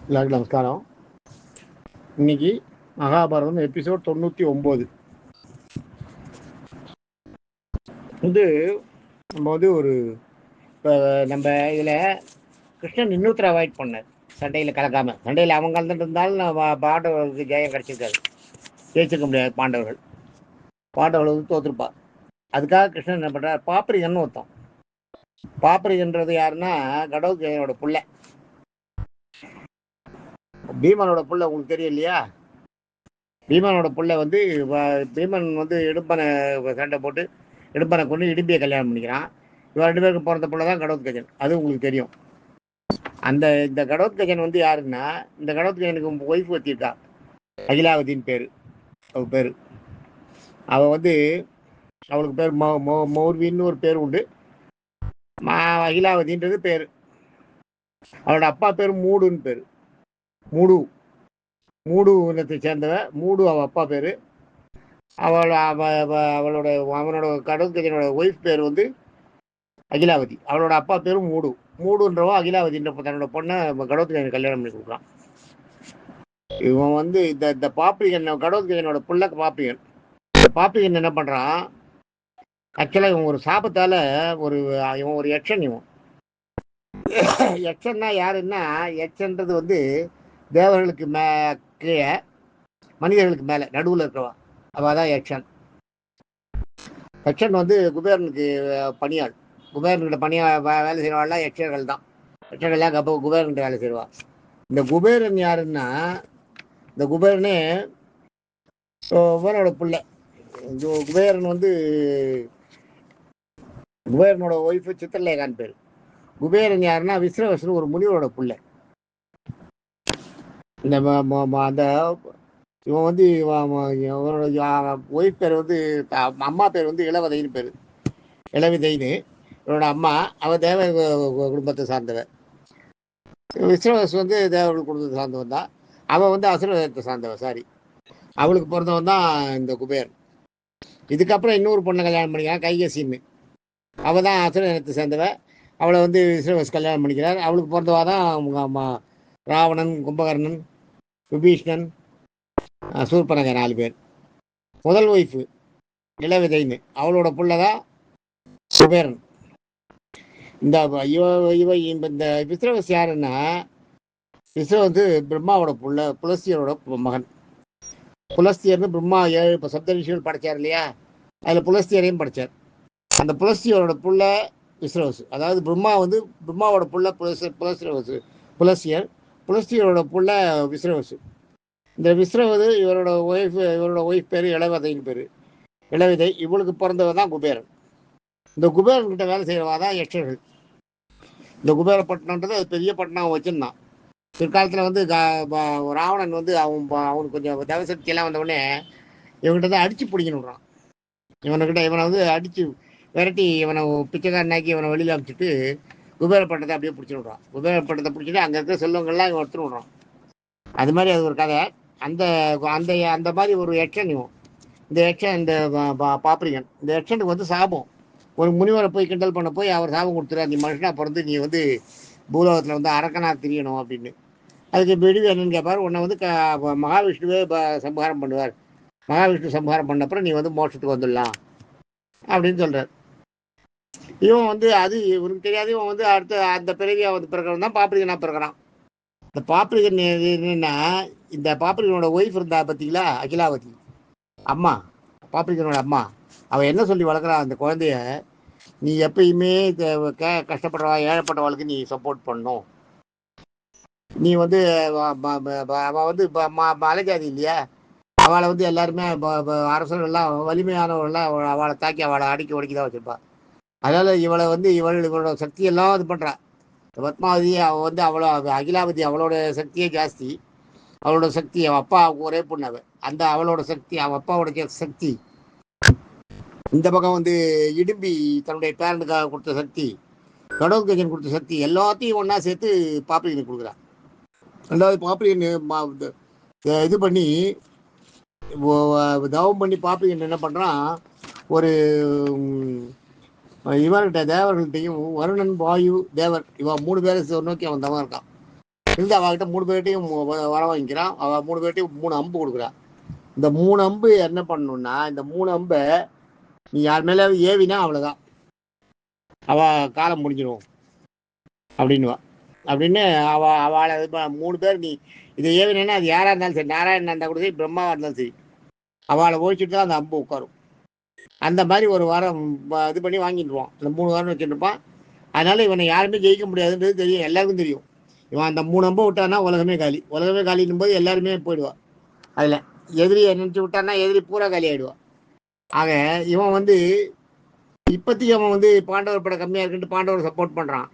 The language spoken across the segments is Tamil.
எல்லாருக்கும் நமஸ்காரம். இன்னைக்கு மகாபாரதம் எபிசோட் 99. வந்து நம்ம வந்து ஒரு இப்போ நம்ம இதில் கிருஷ்ணன் இன்னொருத்தர் அவாய்ட் பண்ணார். சண்டையில் கலக்காமல், சண்டையில் அவங்க கலந்துட்டு இருந்தாலும் பாண்டவர்களுக்கு ஜெயம் கிடச்சிருக்காரு, ஜெயிச்சிருக்க முடியாது. பாண்டவர்கள் வந்து தோற்றுருப்பா. அதுக்காக கிருஷ்ணன் என்ன பண்ணுறார், பாப்பரிகன்னு ஒருத்தன். பாப்பரிகன்றது யாருன்னா கடவுஜெயனோட பிள்ளை, பீமனோட பிள்ளை. உங்களுக்கு தெரியும் இல்லையா? பீமனோட பிள்ளை வந்து பீமன் வந்து இடும்பனை சண்டை போட்டு இடும்பனை கொண்டு இடும்பியை கல்யாணம் பண்ணிக்கிறான். இவன் 2 பேருக்கு பிறந்த பிள்ளை தான் கடோத்கஜன். அது உங்களுக்கு தெரியும். இந்த கடோத்கஜன் வந்து யாருன்னா, இந்த கடோத்கஜனுக்கு ஒய்ஃப் வச்சிருக்கா, அகிலாவதின்னு பேரு. அவ பேரு அவள் வந்து அவளுக்கு பேர் மௌர்வின்னு ஒரு பேர் உண்டு. அகிலாவதின்றது பேரு. அவளோட அப்பா பேர் மூடுன்னு பேரு. மூடு இனத்தை சேர்ந்தவ. மூடு அவள் அப்பா பேரு. அவனோட கடோத்கஜனோட ஒய்ஃப் பேர் வந்து அகிலாவதி. அவளோட அப்பா பேரும் மூடுன்றவன் அகிலாவதின்ற தன்னோட பொண்ணை கடோத்கஜன் கல்யாணம் பண்ணி கொடுக்குறான். இவன் வந்து இந்த பாப்பிகன் கடோத்கஜனோட புள்ள பாப்பிகன். இந்த பாப்பிகன் என்ன பண்றான், ஆக்சுவலா இவன் ஒரு சாபத்தால இவன் ஒரு யக்ஷன். யக்ஷன்னா யாருன்னா, யக்ஷன்றது வந்து தேவர்களுக்கு கீழே மனிதர்களுக்கு மேல நடுவில் இருக்கிறவா, அவதான் யக்ஷன். யக்ஷன் வந்து குபேரனுக்கு பணியாள். குபேரன்கிட்ட வேலை செய்வாள்லாம் யக்ஷர்கள் தான். யக்ஷர்கள்லாம் குபேரன்கிட்ட வேலை செய்வா. இந்த குபேரன் யாருன்னா, இந்த குபேரனே குபேரனோட பிள்ளை. குபேரன் வந்து குபேரனோட ஒய்ஃபு சித்திரலேகான்னு பேரு. குபேரன் யாருன்னா விஸ்ரவசன் ஒரு முனிவரோட பிள்ளை. இந்த அந்த இவன் வந்து இவனோட ஒய்ஃப் பேர் வந்து அம்மா பேர் வந்து இளவதைன்னு பேரு. இளவிதைன்னு இவனோட அம்மா. அவன் தேவ குடும்பத்தை சார்ந்தவன். விஸ்ரவஸ் வந்து தேவர்கள் குடும்பத்தை சார்ந்தவன் தான். அவன் வந்து அசுரத்தை சார்ந்தவன். சாரி, அவளுக்கு பிறந்தவன் தான் இந்த குபேரன். இதுக்கப்புறம் இன்னொரு பொண்ணை கல்யாணம் பண்ணிக்கிறான், கைகசின்னு. அவள் தான் அசுர இனத்தை சேர்ந்தவ. அவளை வந்து விஸ்ரவஸ் கல்யாணம் பண்ணிக்கிறார். அவளுக்கு பிறந்தவா தான் அவங்க அம்மா ராவணன், கும்பகர்ணன், விபீஷ்ணன், சூர்பனக 4 பேர். முதல் ஒய்ஃபு இளவிதைன்னு அவளோட புள்ளதான் குபேரன். இந்த இந்த விஸ்ரவஸ் யாருன்னா, விஸ்ரவ வந்து பிரம்மாவோட புள்ள, புலஸ்தியரோட மகன். புலஸ்தியர்னு பிரம்மா 7 சப்தரிஷிகள் படைச்சார் இல்லையா, அதில் புலஸ்தியரையும் படைச்சார். அந்த புலஸ்தியரோட புள்ள விஸ்ரவசு. அதாவது பிரம்மா வந்து பிரம்மாவோட புள்ள புலஸ்தியர். புலஸ்தியரோட புள்ள விஸ்ரவசு. இந்த விஸ்ரவது இவரோட ஒய்ஃப் பேர் இளவதைன்னு பேரு. இளவிதை. இவளுக்கு பிறந்தவ தான் குபேரன். இந்த குபேரன்கிட்ட வேலை செய்யறவா தான் யக்ஷர்கள். இந்த குபேரப்பட்டினன்றது அது பெரிய பட்டினம் வச்சிருந்தான். பிற்காலத்தில் வந்து ராவணன் வந்து அவனுக்கு கொஞ்சம் தேவசக்தியெல்லாம் வந்தவுடனே இவன்கிட்ட தான் அடிச்சு பிடிக்கணுன்றான். இவனை வந்து அடிச்சு விரட்டி இவனை பிச்சைக்காரனாக்கி இவனை வெளியில் அனுப்பிச்சிட்டு குபேரப்பட்டத்தை அப்படியே பிடிச்சி விட்றான். குபேரப்பட்டத்தை பிடிச்சிட்டு அங்கே இருக்கிற செல்வங்கள்லாம் இவன் எடுத்துட்டு விட்றான். அது மாதிரி அது ஒரு கதை. அந்த அந்த அந்த மாதிரி ஒரு யக்ஷன் இவன். இந்த யக்ஷன் இந்த பாப்பரிகன். இந்த யக்ஷனுக்கு வந்து சாபம். ஒரு முனிவரை போய் கிண்டல் பண்ண போய் அவர் சாபம் கொடுத்துரு, நீ மனுஷனா பிறந்து நீ வந்து பூலோகத்தில் வந்து அரக்கனா தெரியணும் அப்படின்னு. அதுக்கு விடுவி என்னன்னு கேட்பார். உன்னை வந்து மகாவிஷ்ணுவே சம்ஹாரம் பண்ணுவார். மகாவிஷ்ணு சம்ஹாரம் பண்ணப்பறம் நீ வந்து மோட்சத்துக்கு வந்துடலாம் அப்படின்னு சொல்றார். இவன் வந்து அது இவனுக்கு தெரியாது. இவன் வந்து அடுத்த அந்த பிறவியா வந்து பிறக்கிறவன் தான் பாப்பரிகனா பிறக்கிறான். இந்த பாப்பரிகன் என்னன்னா, இந்த பாப்பரிகனோட ஒய்ஃப் இருந்தா பார்த்தீங்களா, அகிலாவதி அம்மா, பாப்பரிகனோட அம்மா. அவன் என்ன சொல்லி வளர்க்குறான் அந்த குழந்தைய, நீ எப்பயுமே கஷ்டப்படுறவா ஏழைப்பட்டவாளுக்கு நீ சப்போர்ட் பண்ணணும். நீ வந்து அவள் வந்து மலைஜாதி இல்லையா, அவளை வந்து எல்லாருமே அரசர்கள்லாம் வலிமையானவர்கள்லாம் அவளை தாக்கி அவளை அடிக்கி ஒடுக்கி தான் வச்சுருப்பாள். அதனால் இவளோட சக்தியெல்லாம் இது பண்ணுறான். பத்மாவதி அவள் வந்து அகிலாவதி அவளோட சக்தியே ஜாஸ்தி. அவளோட சக்தி அவள் அப்பா ஒரே பொண்ணு. அந்த அவளோட சக்தி அவள் அப்பாவோட சக்தி. இந்த பக்கம் வந்து இடும்பி தன்னுடைய பேரனுக்காக கொடுத்த சக்தி, கடோத்கஜன் கொடுத்த சக்தி, எல்லாத்தையும் ஒன்றா சேர்த்து பாப்பரிகனுக்கு கொடுக்குறான். ரெண்டாவது பாப்பரிகன் இது பண்ணி தவம் பண்ணி பாப்பரிகன் என்ன பண்ணுறான், ஒரு இவர்கிட்ட தேவர்கள்ட்டையும் வருணன், வாயு, தேவர், இவன் 3 பேரை நோக்கி அவன் தவம் இருக்கான். இருந்து அவகிட்ட 3 பேர்ட்டையும் வர வாங்கிக்கிறான். அவ 3 பேர்ட்டையும் 3 அம்பு கொடுக்குறான். இந்த 3 அம்பு என்ன பண்ணணும்னா, இந்த 3 அம்பை நீ யார் மேலே ஏவினா அவ்வளோதான், அவ காலம் முடிஞ்சிடும் அப்படின்னுவா. அப்படின்னு அவளை 3 பேர் நீ இதை ஏவினா அது யாராக இருந்தாலும் சரி, நாராயணன் இருந்தால் கூட சரி, பிரம்மாவாக இருந்தாலும் சரி, அவளை ஒழிச்சுட்டு தான் அந்த அம்பு உட்காரும். அந்த மாதிரி ஒரு வாரம் இது பண்ணி வாங்கிட்டுருவான். அந்த 3 வாரம் வச்சுருப்பான். அதனால இவனை யாருமே ஜெயிக்க முடியாதுன்றது தெரியும், எல்லாருக்கும் தெரியும். இவன் அந்த 3 அம்பை விட்டான்னா உலகமே காலி. உலகமே காலின்னும் போது எல்லாருமே போயிடுவான். அதில் எதிரியை நினச்சி விட்டான்னா எதிரி பூரா காலி ஆகிடுவான். ஆக இவன் வந்து இப்போதைக்கு அவன் வந்து பாண்டவர் படம் கம்மியாக இருக்குன்ட்டு பாண்டவர் சப்போர்ட் பண்ணுறான்.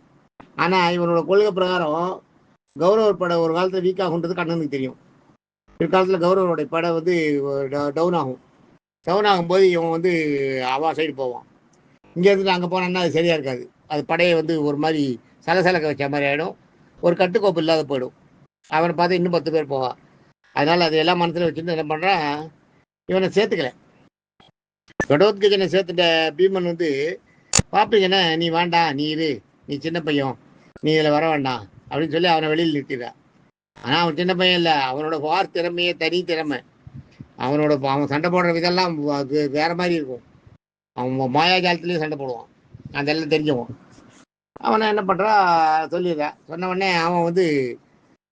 ஆனால் இவனோட கொள்கை பிரகாரம் கௌரவர் படம் ஒரு காலத்தில் வீக் ஆகுன்றது கண்ணனுக்கு தெரியும். பிற்காலத்தில் கௌரவருடைய படம் வந்து டவுன் ஆகும். டவுன் ஆகும்போது இவன் வந்து அவா சைடு போவான். இங்கேருந்து அங்கே போனான்னா அது சரியாக இருக்காது. அது படையை வந்து ஒரு மாதிரி சலசலக்க வச்ச மாதிரி ஆகிடும். ஒரு கட்டுக்கோப்பு இல்லாத போயிடும். அவனை பார்த்து இன்னும் 10 பேர் போவான். அதனால் அது எல்லாம் மனசில் வச்சுருந்து என்ன பண்ணுறான், இவனை சேர்த்துக்கல. கடோத்கஜனை சேர்த்துட்ட பீமன் வந்து பார்ப்பீங்கன்னா, நீ வேண்டாம், நீ இரு, நீ சின்ன பையன், நீ இதில் வர வேண்டாம் அப்படின்னு சொல்லி அவனை வெளியில் நிறுத்திடுறான். ஆனால் அவன் சின்ன பையன் இல்லை, அவனோட வார் திறமையே தனி திறமை. அவன் சண்டை போடுற விதெல்லாம் வேற மாதிரி இருக்கும். அவன் மாயாஜாலத்துலேயும் சண்டை போடுவான். அதெல்லாம் தெரிஞ்சவன். அவனை என்ன பண்ணுறா சொல்லிடுறான். சொன்ன உடனே அவன் வந்து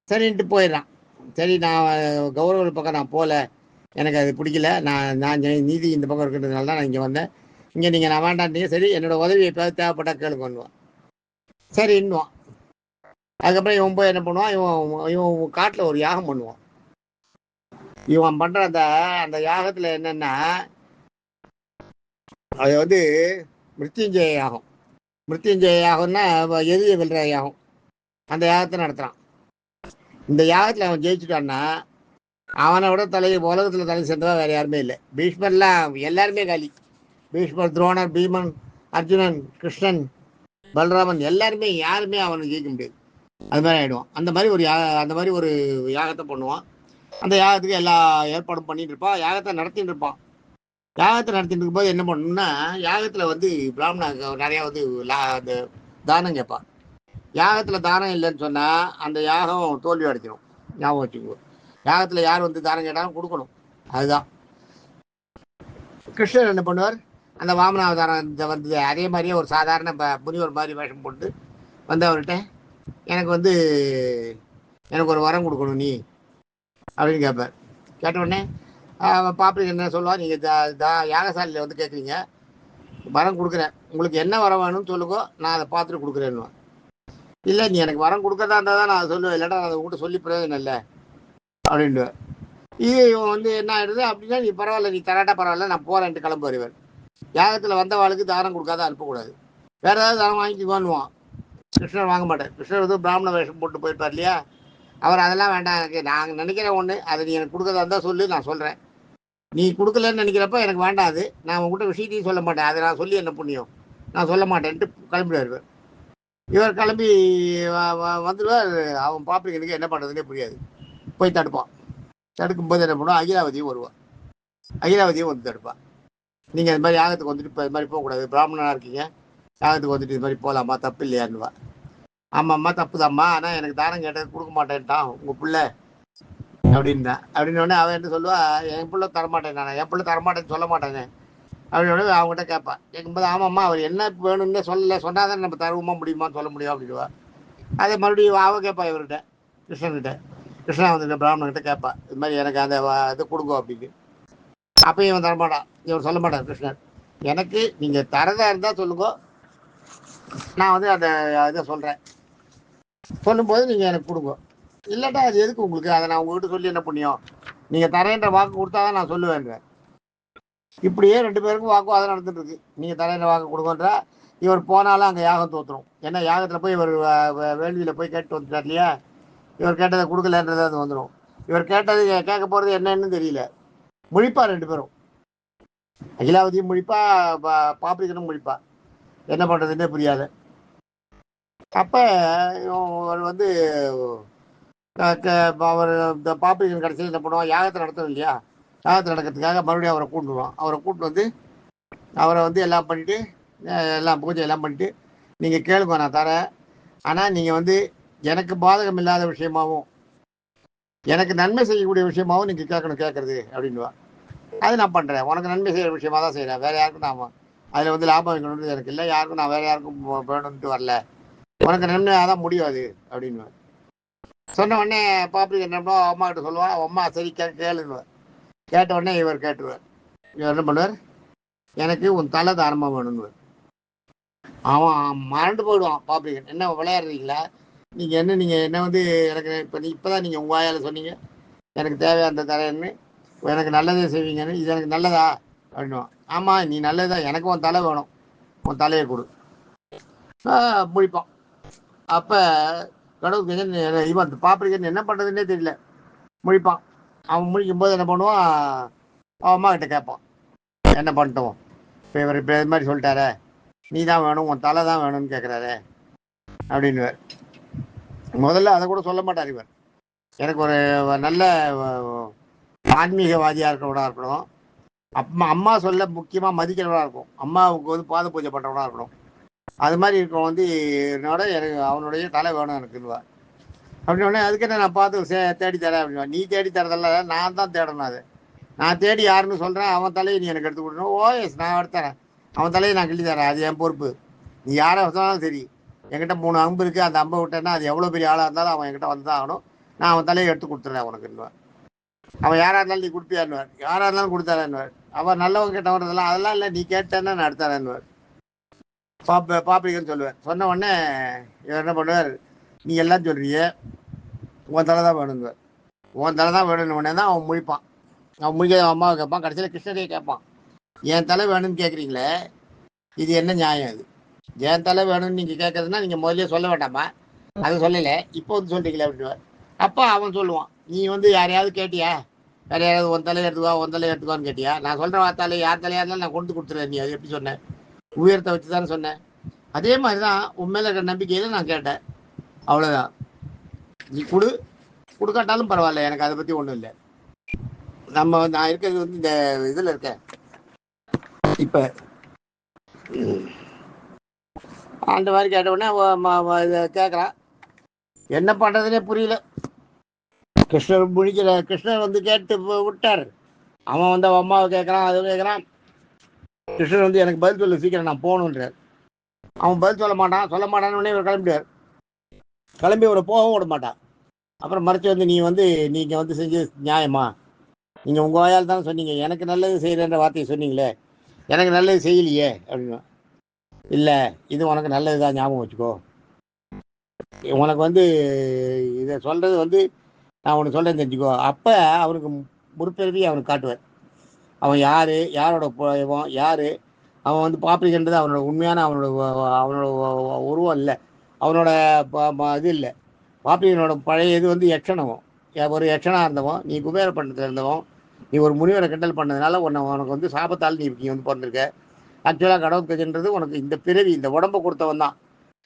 சரின்ட்டு போயிடுறான். சரி, நான் கௌரவர் பக்கம் நான் போகல, எனக்கு அது பிடிக்கல, நான் நீதி இந்த பக்கம் இருக்கிறதுனால தான் நான் இங்கே வந்தேன். இங்கே நீங்கள் நான் வேண்டான்ட்டீங்க, சரி என்னோட உதவி எப்போயாவது தேவைப்பட்டா கேளுங்கன்னுவான். சரி இன்னுவான். அதுக்கப்புறம் இவன் போய் என்ன பண்ணுவான், இவன் காட்டில் ஒரு யாகம் பண்ணுவான். இவன் பண்ணுற அந்த யாகத்தில் என்னென்னா, அது வந்து மிருத்யுஞ்சய யாகம். மிருத்யுஞ்சய யாகம்னா எதிரியை வெல்ற யாகம். அந்த யாகத்தை நடத்துகிறான். இந்த யாகத்தில் அவன் ஜெயிச்சுட்டான்னா அவனை விட உலகத்தில் தலை சேர்ந்தவா வேறு யாருமே இல்லை. பீஷ்மர்லாம் எல்லாருமே காலி. பீஷ்மர், துரோணர், பீமன், அர்ஜுனன், கிருஷ்ணன், பலராமன் எல்லாருமே யாருமே அவனை ஜெயிக்க முடியாது. அது மாதிரி ஆகிடுவான். அந்த மாதிரி ஒரு யாகத்தை பண்ணுவான். அந்த யாகத்துக்கு எல்லா ஏற்பாடும் பண்ணிட்டு இருப்பான். யாகத்தை நடத்திட்டு இருப்பான். யாகத்தை நடத்திட்டு இருக்கும்போது என்ன பண்ணணும்னா, யாகத்தில் வந்து பிராமண நிறையா வந்து அந்த தானம் கேட்பான். யாகத்தில் தானம் இல்லைன்னு சொன்னால் அந்த யாகம் தோல்வி அடைச்சிடும். ஞாபகம் வச்சுக்கோ. யாகத்தில் யார் வந்து தானம் கேட்டாலும் கொடுக்கணும். அதுதான். கிருஷ்ணர் என்ன பண்ணுவார், அந்த வாமனாவதாரம் வந்து அதே மாதிரியே ஒரு சாதாரண முனிவர் மாதிரி வேஷம் போட்டு வந்து அவர்கிட்ட எனக்கு ஒரு வரம் கொடுக்கணும் நீ அப்படின்னு கேட்பார். கேட்ட உடனே பாப்பா என்ன சொல்லுவார், நீங்கள் யாகசாலையில் வந்து கேட்குறீங்க, வரம் கொடுக்குறேன், உங்களுக்கு என்ன வரம் வேணும்னு சொல்லுங்கோ, நான் அதை பார்த்துட்டு கொடுக்குறேன்னு. இல்லை, நீ எனக்கு வரம் கொடுக்கறதா இருந்தால் தான் நான் சொல்லுவேன், இல்லாட்டா அதை உங்கள்கிட்ட சொல்லி பிரயோஜனம் இல்லை அப்படின்ட்டு. இது இவன் வந்து என்ன ஆயிடுது அப்படின்னா, நீ பரவாயில்ல, நீ தராட்டா பரவாயில்ல, நான் போகிறேன்ட்டு கிளம்பு வருவார். யாகத்தில் வந்தவாளுக்கு தானம் கொடுக்காத அனுப்பக்கூடாது. வேறு ஏதாவது தானம் வாங்கிக்குவான்னுவான். கிருஷ்ணர் வாங்க மாட்டார். கிருஷ்ணர் வந்து பிராமண வேஷம் போட்டு போயிருப்பார் இல்லையா, அவர் அதெல்லாம் வேண்டாம், எனக்கு நாங்கள் நினைக்கிறேன் ஒன்று, அது நீ எனக்கு கொடுக்கறதா இருந்தால் சொல்லு, நான் சொல்கிறேன். நீ கொடுக்கலன்னு நினைக்கிறப்ப எனக்கு வேண்டாம், அது நான் உங்கள்கிட்ட விஷயத்தையும் சொல்ல மாட்டேன், அதை நான் சொல்லி என்ன புண்ணியம், நான் சொல்ல மாட்டேன்ட்டு கிளம்பிடுவார். இவர் கிளம்பி வந்துடுவார். அவன் பாப்பிங்களுக்கு என்ன பண்ணுறதுனே புரியாது. போய் தடுப்பான். தடுக்கும்போது என்ன பண்ணுவான், அகிலாவதியும் வருவான். அகிலாவதியும் வந்து தடுப்பான். நீங்கள் இது மாதிரி யாகத்துக்கு வந்துட்டு இப்போ இது மாதிரி போகக்கூடாது, பிராமணனாக இருக்கீங்க, யாகத்துக்கு வந்துட்டு இது மாதிரி போகலாமா, தப்பு இல்லையான்னுவா. ஆமாம்மா தப்பு தான்மா, ஆனால் எனக்கு தானம் கேட்டது கொடுக்க மாட்டேன்ட்டான் உங்கள் பிள்ளை அப்படின்தான். அப்படின்னோடனே அவன் என்ன சொல்லுவா, என் பிள்ளை தரமாட்டேன், நான் என் பிள்ளை தரமாட்டேன்னு சொல்ல மாட்டேனே அப்படின்னு அவங்ககிட்ட கேட்பான். கேட்கும்போது ஆமாம்மா அவர் என்ன வேணும்னு சொன்னால் தான் நம்ம தருவோமா முடியுமான்னு சொல்ல முடியும் அப்படின்வா. அதே மறுபடியும் அவன் கேட்பா இவர்கிட்ட, கிருஷ்ணன்கிட்ட. கிருஷ்ணா வந்து பிராமணன்கிட்ட கேட்பா, இது மாதிரி எனக்கு அந்த இது கொடுங்க அப்படின்னு. அப்பயும் இவன் தரமாட்டான், இவன் சொல்ல மாட்டான் கிருஷ்ணன். எனக்கு நீங்கள் தரதா இருந்தால் சொல்லுங்க, நான் வந்து அந்த இதை சொல்கிறேன், சொல்லும்போது நீங்கள் எனக்கு கொடுங்க, இல்லாட்டா அது எதுக்கு உங்களுக்கு, அதை நான் உங்கள்கிட்ட சொல்லி என்ன புண்ணியம், நீங்கள் தரேன்ற வாக்கு கொடுத்தா தான் நான் சொல்லுவேங்க. இப்படியே 2 பேருக்கும் வாக்குவாதம் நடந்துட்டு இருக்கு. நீங்கள் தரேன்ற வாக்கு கொடுங்கன்றா, இவர் போனாலும் அங்கே யாகம் தோற்றுரும். ஏன்னா யாகத்தில் போய் இவர் வேள்வியில் போய் கேட்டு வந்துட்டார் இல்லையா, இவர் கேட்டதை கொடுக்கலன்றது அது வந்துடும். இவர் கேட்டது கேட்க போகிறது என்னன்னு தெரியல. முழிப்பா 2 பேரும். அகிலாவதியும் முழிப்பா, பாப்பிரிக்கனும் முழிப்பா. என்ன பண்ணுறதுன்னே புரியாது. அப்போ அவர் வந்து அவர் இந்த பாப்பிரிக்கன் கடைசியில் என்ன பண்ணுவான், யாகத்தை நடத்தணும் இல்லையா, யாகத்தை நடக்கிறதுக்காக மறுபடியும் அவரை கூட்டுருவான். அவரை கூட்டு வந்து அவரை வந்து எல்லாம் பண்ணிவிட்டு, எல்லாம் பூஜை எல்லாம் பண்ணிவிட்டு, நீங்கள் கேளுங்க நான் தரேன், ஆனால் நீங்கள் வந்து எனக்கு பாதகம் இல்லாத விஷயமாவும் எனக்கு நன்மை செய்யக்கூடிய விஷயமாவும் நீங்கள் கேட்கறது அப்படின்வா. அது நான் பண்ணுறேன், உனக்கு நன்மை செய்கிற விஷயமா தான் செய்கிறேன், வேறு யாருக்கும் நான் அதில் வந்து லாபம் வைக்கணுன்றது எனக்கு இல்லை, யாருக்கும் நான் வேறு யாருக்கும் வேணும்ட்டு வரல, உனக்கு நன்மையாக தான் முடியும் அது அப்படின்னு சொன்ன உடனே பாப்பிக்கு என்ன பண்ணுவோம், அம்மா கிட்ட சொல்லுவான். அம்மா சரி கேளுன்னுவார். கேட்ட உடனே இவர் கேட்டுருவார். இவர் என்ன பண்ணுவார், எனக்கு உன் தலை தாரமாக வேணும்னுவார். அவன் மறந்து போயிடுவான். பாப்பிகன் என்ன விளையாடுறீங்களா நீங்கள் என்ன வந்து எனக்கு இப்போ தான் நீங்கள் உங்கள் வாயால் சொன்னீங்க எனக்கு தேவையான அந்த தலைன்னு, எனக்கு நல்லதே செய்வீங்கன்னு, இது எனக்கு நல்லதா அப்படின்வான். ஆமாம் நீ நல்லதா, எனக்கு உன் தலை வேணும், உன் தலையை கொடு முடிப்பான். அப்போ கடவுள் இவன் பாப்பிகன் என்ன பண்ணுறதுன்னே தெரியல, முழிப்பான். அவன் முழிக்கும் போது என்ன பண்ணுவான், அவன் அம்மா கிட்ட கேட்பான் என்ன பண்ணிட்டோம், இப்போ இவர் இப்போ இது மாதிரி சொல்லிட்டாரே, நீ தான் வேணும் உன் தலை தான் வேணும்னு கேட்குறாரு அப்படின்னு. முதல்ல அதை கூட சொல்ல மாட்டார் இவர். எனக்கு ஒரு நல்ல ஆன்மீகவாதியாக இருக்கிறவனாக இருக்கணும், அம்மா சொல்ல முக்கியமாக மதிக்கிறவனாக இருக்கும், அம்மாவுக்கு வந்து பாத பூஜை பண்ணுறவனாக இருக்கணும், அது மாதிரி இருக்கவன் வந்து என்னோட எனக்கு அவனுடைய தலை வேணும் எனக்குன்னுவா. அப்படின்னோடனே அதுக்கு என்ன நான் பார்த்து தேடி தரேன் அப்படின்வா. நீ தேடி தரதில்ல, நான் தான் தேடணும். அது நான் தேடி யாருன்னு சொல்கிறேன், அவன் தலையை நீ எனக்கு எடுத்து கொடுக்கணும். ஓஎஸ் நான் எடுத்துறேன், அவன் தலையை நான் கிள்ளி தரேன், அது என் பொறுப்பு. நீ யாரை சொன்னாலும் சரி, என்கிட்ட 3 அம்பு இருக்குது, அந்த அம்பை விட்டேன்னா அது எவ்வளோ பெரிய ஆளாக இருந்தாலும் அவன் என்கிட்ட வந்து தான் ஆகணும், நான் அவன் தலையை எடுத்து கொடுத்துட்றேன் உனக்குன்னுவார். அவன் யாராக இருந்தாலும் நீ கொடுப்பியான்னுவார், யாராக இருந்தாலும் கொடுத்தாரன்னுவார். அவன் நல்லவன் கேட்டவன்றதெல்லாம் அதெல்லாம் இல்லை, நீ கேட்டேன்னா நான் எடுத்தாரன்னுவார். பாப்பிகன்னு சொல்லுவேன். சொன்ன உடனே இவர் என்ன பண்ணுவார், நீ எல்லாம் சொல்றிய, உன் தலை தான் வேணுங்குவார். உன் தலை தான் வேணும்னு உடனே தான் அவன் முழிப்பான். அவன் முழிக்க அம்மாவை கேட்பான், கடைசியில் கிருஷ்ணரையே கேட்பான், என் தலை வேணும்னு கேட்குறீங்களே இது என்ன நியாயம்? இது என் தலை வேணும்னு நீங்கள் கேட்குறதுன்னா நீங்கள் முதல்ல சொல்ல வேண்டாமா, அது சொல்லலை, இப்போ வந்து சொல்கிறீங்களே அப்படின்வார். அப்போ அவன் சொல்லுவான், நீ வந்து யாரையாவது கேட்டியா, வேற யாராவது உன் தலையை எடுத்துக்கோ உன் தலையை எடுத்துக்கோன்னு கேட்டியா? நான் சொல்கிற வார்த்தாலே யார் தலையாக இருந்தாலும் நான் கொண்டு கொடுத்துருவேன், நீ அது எப்படி சொன்னேன், உயரத்தை வச்சு தானே சொன்னேன். அதே மாதிரி தான் உன் மேலே இருக்கிற நம்பிக்கையில் நான் கேட்டேன், அவ்வளோதான். நீ கொடுக்காட்டாலும் பரவாயில்ல, எனக்கு அதை பற்றி ஒன்றும் இல்லை. நான் இருக்கிறது வந்து இந்த இதில் இருக்கேன். இப்போ அந்த மாதிரி கேட்ட உடனே கேட்குறான், என்ன பண்ணுறதுனே புரியல. கிருஷ்ணர் வந்து கேட்டு விட்டார். அவன் வந்து அவன் அம்மாவை கேட்குறான், அது கேட்குறான். கிருஷ்ணர் வந்து எனக்கு பதில் சொல்லு சீக்கிரம் நான் போகணுன்றார். அவன் பதில் சொல்ல மாட்டான்னு உடனே இவர் கிளம்பிடுவார். கிளம்பி இவரை போகவும் விட மாட்டான். அப்புறம் மறைச்சி வந்து நீங்கள் வந்து செஞ்சு நியாயமா, நீங்கள் உங்கள் வாயால் தானே சொன்னீங்க, எனக்கு நல்லது செய்கிறேன்ற வார்த்தையை சொன்னீங்களே, எனக்கு நல்லது செய்யலையே அப்படின்னு. இல்லை இது உனக்கு நல்லது தான், ஞாபகம் வச்சுக்கோ, உனக்கு வந்து இதை சொல்கிறது வந்து நான் உனக்கு சொல்கிறேன் தெரிஞ்சுக்கோ. அப்போ அவனுக்கு முற்பிறவி அவனுக்கு காட்டுவார், அவன் யார், யாரோட இவன் யார், அவன் வந்து பாப்பிகன்றது அவனோட உண்மையான அவனோட உருவம் இல்லை, அவனோட இது இல்லை. பாப்பிகனோட பழைய இது வந்து யட்சணவன், ஒரு யட்சனாக இருந்தவன், நீ குபேர பண்டத்தில் இருந்தவன், நீ ஒரு முனிவரை கிண்டல் பண்ணதுனால உனக்கு வந்து சாபத்தால் நீ வந்து பிறந்திருக்க. ஆக்சுவலாக கடவுள்கஜன்றது உனக்கு இந்த பிறவி இந்த உடம்பை கொடுத்தவன் தான்,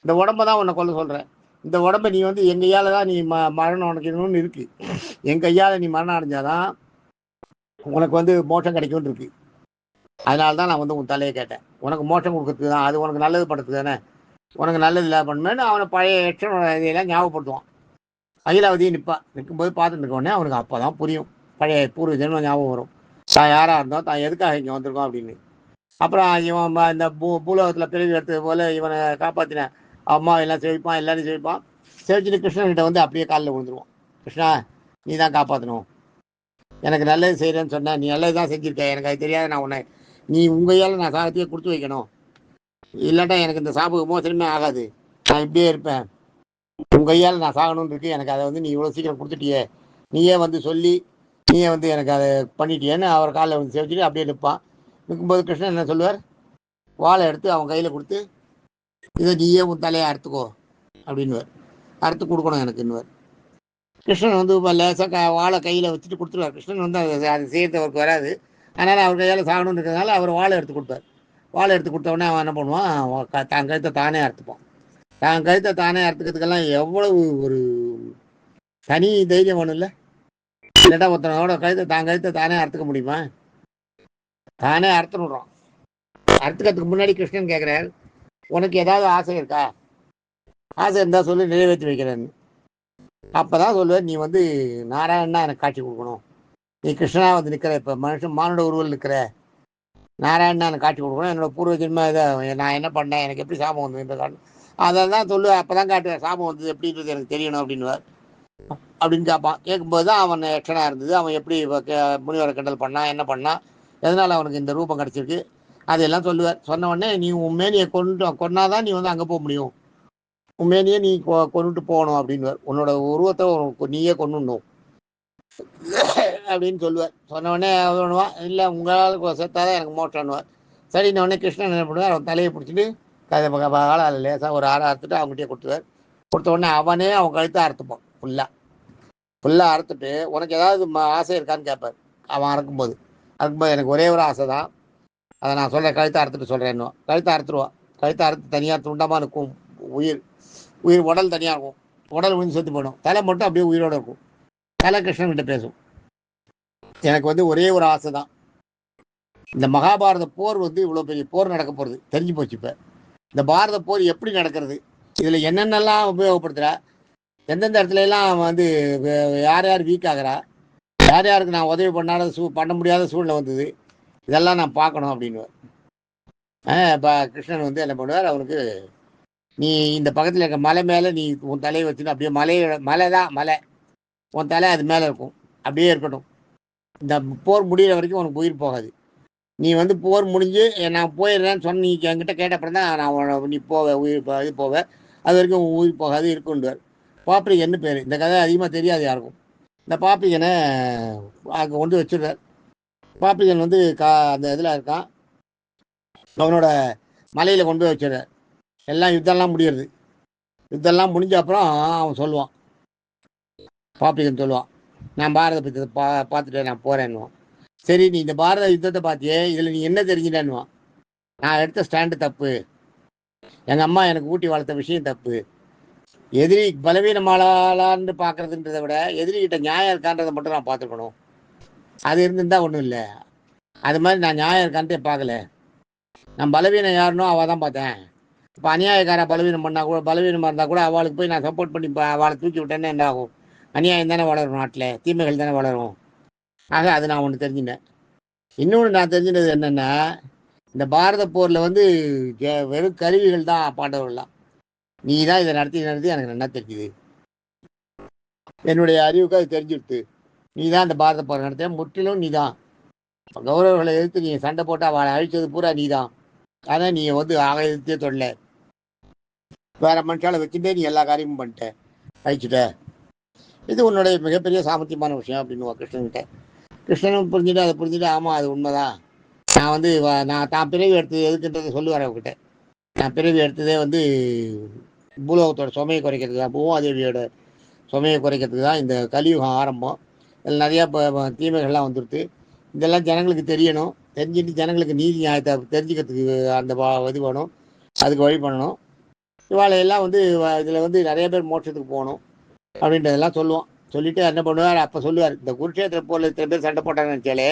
இந்த உடம்பை தான் உன்னை கொல்ல சொல்கிறேன். இந்த உடம்பை நீ வந்து எங்கள் கையால் தான் நீ மரணம் அடைக்கணும்னு இருக்குது, என் கையால் நீ மரணம் அடைஞ்சாதான் உனக்கு வந்து மோட்சம் கிடைக்கும்னு இருக்கு. அதனால தான் நான் வந்து உன் தலையை கேட்டேன், உனக்கு மோட்சம் கொடுக்கறதுக்கு தான், அது உனக்கு நல்லது பண்ணுறதுக்கு தானே, உனக்கு நல்லது இல்லாத பண்ணுமேன்னு அவனை பழைய யட்சனோட இதையெல்லாம் ஞாபகப்படுத்துவான். அகிலாவதியை நிற்கும்போது பார்த்துட்டு இருக்க உடனே அவனுக்கு அப்போ தான் புரியும், பழைய பூர்வ ஜென்மம் ஞாபகம் வரும், தான் யாராக இருந்தோம், தான் எதுக்காக இங்கே வந்திருக்கோம் அப்படின்னு. அப்புறம் இவன் இந்த பூலோகத்தில் பிறகு எடுத்தது போல் இவனை காப்பாற்றினேன், அம்மா எல்லாம் சேவிப்பான், எல்லாரையும் சேவிப்பான். சேவிச்சுட்டு கிருஷ்ணன்கிட்ட வந்து அப்படியே காலில் விழுந்துருவான். கிருஷ்ணா நீ தான் காப்பாற்றணும், எனக்கு நல்லது செய்கிறேன்னு சொன்னேன், நீ நல்லது தான் செஞ்சுருக்க, எனக்கு அது தெரியாது, நான் உன்னை நீ உங்கையால் நான் சாகத்தையே கொடுத்து வைக்கணும், இல்லாட்டா எனக்கு இந்த சாப்பு மோசனமே ஆகாது, நான் இப்படியே இருப்பேன், உங்கையால் நான் சாகணும்னு இருக்கு, எனக்கு அதை வந்து நீ இவ்வளோ சீக்கிரம் கொடுத்துட்டியே, நீயே வந்து சொல்லி நீயே வந்து எனக்கு அதை பண்ணிட்டியேன்னு அவர் காலில் வந்து சேவிச்சுட்டு அப்படியே நிற்பான். நிற்கும்போது கிருஷ்ணன் என்ன சொல்லுவார், வாழை எடுத்து அவன் கையில் கொடுத்து இதை நீயே உன் தலையை அறுத்துக்கோ அப்படின்னுவார், அறுத்து கொடுக்கணும் எனக்குன்னுவார். கிருஷ்ணன் வந்து லேசாக வாழை கையில் வச்சுட்டு கொடுத்துருவார். கிருஷ்ணன் வந்து அது செய்யறது அவருக்கு வராது, அதனால் அவர் கையால் சாகணும்னு இருக்கிறதுனால அவர் வாழை எடுத்து கொடுப்பார். வாழை எடுத்து கொடுத்தவொடனே அவன் என்ன பண்ணுவான், தான் கழுத்தை தானே அறுத்துப்பான். தான் கழுத்தை தானே அறுத்துக்கிறதுக்கெல்லாம் எவ்வளவு ஒரு தனி தைரியம் வேணும் இல்லை, இல்லாட்டா ஒருத்தனோட கழுத்தை தானே அறுத்துக்க முடியுமா, தானே அறுத்துடுறான். அறுத்துக்கிறதுக்கு முன்னாடி கிருஷ்ணன் கேட்குறாரு, உனக்கு ஏதாவது ஆசை இருக்கா, ஆசை இருந்தால் சொல்லி நிறைவேற்றி வைக்கிறேன்னு. அப்பதான் சொல்லுவார், நீ வந்து நாராயணனா எனக்கு காட்சி கொடுக்கணும், நீ கிருஷ்ணனா வந்து நிற்கிற, இப்போ மனுஷன் மானுட உருவல் நிற்கிற, நாராயணனா எனக்கு காட்சி கொடுக்கணும், என்னோட பூர்வ ஜென்ம இதை நான் என்ன பண்ணேன், எனக்கு எப்படி சாபம் வந்து அதை தான் சொல்லுவேன். அப்போ தான் காட்டுவேன், சாபம் வந்தது எப்படின்றது எனக்கு தெரியணும் அப்படின்னுவார். அப்படின்னு கேட்பான். கேட்கும்போது தான் அவன் எக்ஷனாக இருந்தது, அவன் எப்படி முனிவரை கிண்டல் பண்ணான், என்ன பண்ணான், எதனால் அவனுக்கு இந்த ரூபம் கிடச்சிருக்கு, அதையெல்லாம் சொல்லுவார். சொன்ன உடனே, நீ உன் மேனியை கொன்னாதான் நீ வந்து அங்கே போக முடியும், உன் மேனியை நீ கொண்டுட்டு போகணும் அப்படின்னுவார். உன்னோட உருவத்தை நீயே கொண்டுடணும் அப்படின்னு சொல்லுவார். சொன்ன உடனே பண்ணுவான், இல்லை உங்களால் செத்தாதான் எனக்கு மோட்டம்னுவார். சரின்னு உடனே கிருஷ்ணன் என்ன பண்ணுவார், அவன் தலையை பிடிச்சிட்டு ஆளால் லேசாக ஒரு ஆடை அறுத்துட்டு அவங்ககிட்டயே கொடுத்துவார். கொடுத்த உடனே அவனே அவன் கழுத்தை அறுத்துப்பான். ஃபுல்லாக அறுத்துட்டு, உனக்கு ஏதாவது ஆசை இருக்கான்னு கேட்பார். அவன் அறுக்கும்போது எனக்கு ஒரே ஒரு ஆசை தான், அதை நான் சொல்கிறேன், கழுத்தை அறுத்துட்டு சொல்கிறேன்னுவான். கழுத்தை அறுத்துருவான். கழுத்தை அறுத்து தனியாக துண்டமாக இருக்கும். உயிர் உடல் தனியாக இருக்கும். உடல் விழுந்து செத்து போயிடும். தலை மட்டும் அப்படியே உயிரோடு இருக்கும். தலை கிருஷ்ணன் கிட்ட பேசும். எனக்கு வந்து ஒரே ஒரு ஆசை தான், இந்த மகாபாரத போர் வந்து இவ்வளோ பெரிய போர் நடக்க போகிறது தெரிஞ்சு போச்சு. இப்போ இந்த பாரத போர் எப்படி நடக்கிறது, இதில் என்னென்னலாம் உபயோகப்படுத்துகிறா, எந்தெந்த இடத்துல எல்லாம் வந்து யார் யார் வீக் ஆகிறா, யார் யாருக்கு நான் உதவி பண்ண முடியாத சூழ்நிலை வந்தது, இதெல்லாம் நான் பார்க்கணும் அப்படின்னுவார். இப்போ கிருஷ்ணன் வந்து என்ன பண்ணுவார், அவனுக்கு நீ இந்த பக்கத்தில் இருக்க மலை மேலே நீ உன் தலையை வச்சுன்னு அப்படியே மலை தான் மலை, உன் தலை அது மேலே இருக்கும், அப்படியே இருக்கட்டும். இந்த போர் முடிகிற வரைக்கும் உனக்கு உயிர் போகாது. நீ வந்து போர் முடிஞ்சு நான் போயிடுறேன்னு சொன்ன, நீ என்கிட்ட கேட்டப்பறம் தான் நான் நீ உயிர் இது போவேன், அது வரைக்கும் உயிர் போகாது இருக்குன்றார். பாப்ரிகன்னு பேர். இந்த கதை அதிகமாக தெரியாது யாருக்கும். இந்த பாப்ரிகனை அங்கே கொண்டு வச்சுடுறார். பாப்ரிகன் வந்து அந்த இதில் இருக்கான், அவனோட மலையில் கொண்டு போய் வச்சிடுறார். எல்லாம் யுத்தம்லாம் முடியறது. யுத்தம்லாம் முடிஞ்ச அப்புறம் அவன் சொல்லுவான், பாப்ரிகன் சொல்லுவான், நான் பாரத பற்றி பார்த்துட்டு நான் போகிறேன்னுவான். சரி, நீ இந்த பாரத யுத்தத்தை பார்த்தியே, இதில் நீ என்ன தெரிஞ்சுட்டான்னுவான். நான் எடுத்த ஸ்டாண்டு தப்பு, எங்கள் அம்மா எனக்கு ஊட்டி வளர்த்த விஷயம் தப்பு, எதிரி பலவீனமாளான்னு பார்க்கறதுன்றதை விட எதிரிகிட்ட நியாயம் இருக்கான்றதை மட்டும் நான் பார்த்துக்கணும், அது இருந்துருந்தா ஒன்றும் இல்லை. அது மாதிரி நான் நியாயம் இருக்கான்ட்டே பார்க்கல, நான் பலவீனம் யாருனோ அவள் தான் பார்த்தேன். இப்போ அநியாயக்கார பலவீனமாக இருந்தால் கூட அவளுக்கு போய் நான் சப்போர்ட் பண்ணி அவளை தூக்கி விட்டேன்னா என்ன ஆகும், அநியாயம் தானே வளரும், நாட்டில் தீமைகள் தானே வளரும். ஆக அது நான் ஒன்று தெரிஞ்சுட்டேன். இன்னொன்று நான் தெரிஞ்சினது என்னென்னா, இந்த பாரத போரில் வந்து வெறும் கருவிகள் தான் பாண்டவர்கள்லாம், நீ தான் இதை நடத்தி எனக்கு நல்லா தெரிஞ்சுது, என்னுடைய அறிவுக்கு அது தெரிஞ்சுடுத்து, நீ தான் இந்த பாரத போரை நடத்த, முற்றிலும் நீ தான். கௌரவர்களை எதிர்த்து நீ சண்டை போட்டு அவளை அழிச்சது பூரா நீ தான். ஆனால் நீ வந்து ஆகாயத்தே தொடல, வேற மனுஷால வச்சுட்டே நீ எல்லா காரியமும் பண்ணிட்ட, அழிச்சுட்ட, இது உன்னுடைய மிகப்பெரிய சாமர்த்தியமான விஷயம் அப்படின்னு கிருஷ்ணன்கிட்ட. கிருஷ்ணனும் புரிஞ்சுட்டு அதை புரிஞ்சுட்டு, ஆமாம் அது உண்மைதான், நான் வந்து தான் பிறவி எடுத்தது எதுக்குன்றதை சொல்லுவார் அவர்கிட்ட. நான் பிறவி எடுத்ததே வந்து பூலோகத்தோட சுமையை குறைக்கிறதுக்கு தான், பூமாதேவியோட சுமையை குறைக்கிறதுக்கு தான் இந்த கலியுகம் ஆரம்பம். இதில் நிறையா இப்போ தீமைகள்லாம் வந்துடுது. இதெல்லாம் ஜனங்களுக்கு தெரியணும், தெரிஞ்சுட்டு ஜனங்களுக்கு நீதி நியாயத்தை தெரிஞ்சுக்கிறதுக்கு அந்த இது வேணும், அதுக்கு வழி பண்ணணும். இவாளையெல்லாம் வந்து இதில் வந்து நிறைய பேர் மோட்சத்துக்கு போகணும் அப்படின்றதெல்லாம் சொல்லுவோம். சொல்லிவிட்டு என்ன பண்ணுவார், அப்போ சொல்லுவார், இந்த குருட்சேத்திர போரில் இத்தனை பேர் சண்டை போட்டாங்கன்னு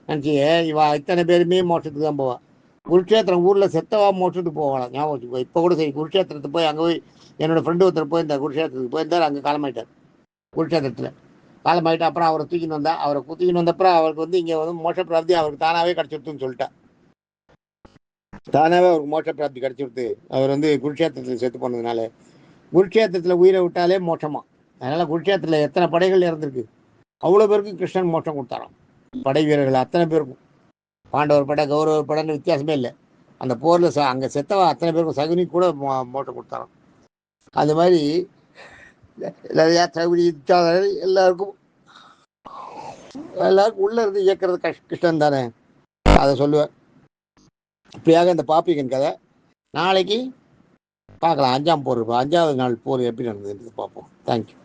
நினச்சியே, இவா இத்தனை பேருமே மோட்சத்துக்கு தான் போவாள். குருட்சேத்திரம் ஊரில் செத்தவா மோட்சத்துக்கு போகலாம், ஞாபகம் வச்சுக்கோ. இப்போ கூட சரி, குருட்சேத்திரத்துக்கு போய் அங்கே போய் என்னோடய ஃப்ரெண்டு ஒருத்தர் போய் இந்த குருட்சேத்திரத்துக்கு போயிருந்தார், அங்கே காலமாயிட்டார். குருட்சேத்திரத்தில் காலமாயிட்டு அப்புறம் அவரை தூக்கின்னு வந்தா, அவரை தூக்கின்னு வந்தப்பறம் அவருக்கு வந்து இங்கே வந்து மோட்ச பிராப்தி அவருக்கு தானாகவே கிடச்சிடுதுன்னு சொல்லிட்டா. தானாகவே அவருக்கு மோட்ச பிராப்தி கிடச்சிடுது, அவர் வந்து குருட்சேத்திரத்தில் செத்து போனதுனால. குருட்சேத்திரத்தில் உயிரை விட்டாலே மோட்சமா. அதனால் குருட்சேத்திரத்தில் எத்தனை படைகள் இறந்துருக்கு, அவ்வளோ பேருக்கு கிருஷ்ணன் மோட்சம் கொடுத்தாராம். படை வீரர்கள் அத்தனை பேருக்கும், பாண்டவர் படை கௌரவர் படைன்னு வித்தியாசமே இல்லை. அந்த போரில் அங்கே செத்தவா அத்தனை பேருக்கும் சகுனி கூட மோட்சம் கொடுத்தாராம். அது மாதிரி சகுனி எல்லாருக்கும் உள்ளே இருந்து இயக்கிறது கிருஷ்ணன் தானே, அதை சொல்லுவேன். இப்படியாக இந்த பாப்பிகன் கதை நாளைக்கு பார்க்கலாம். 5ஆம் போர், 5வது நாள் போர் எப்படி நடந்ததுன்றது பார்ப்போம். தேங்க்யூ.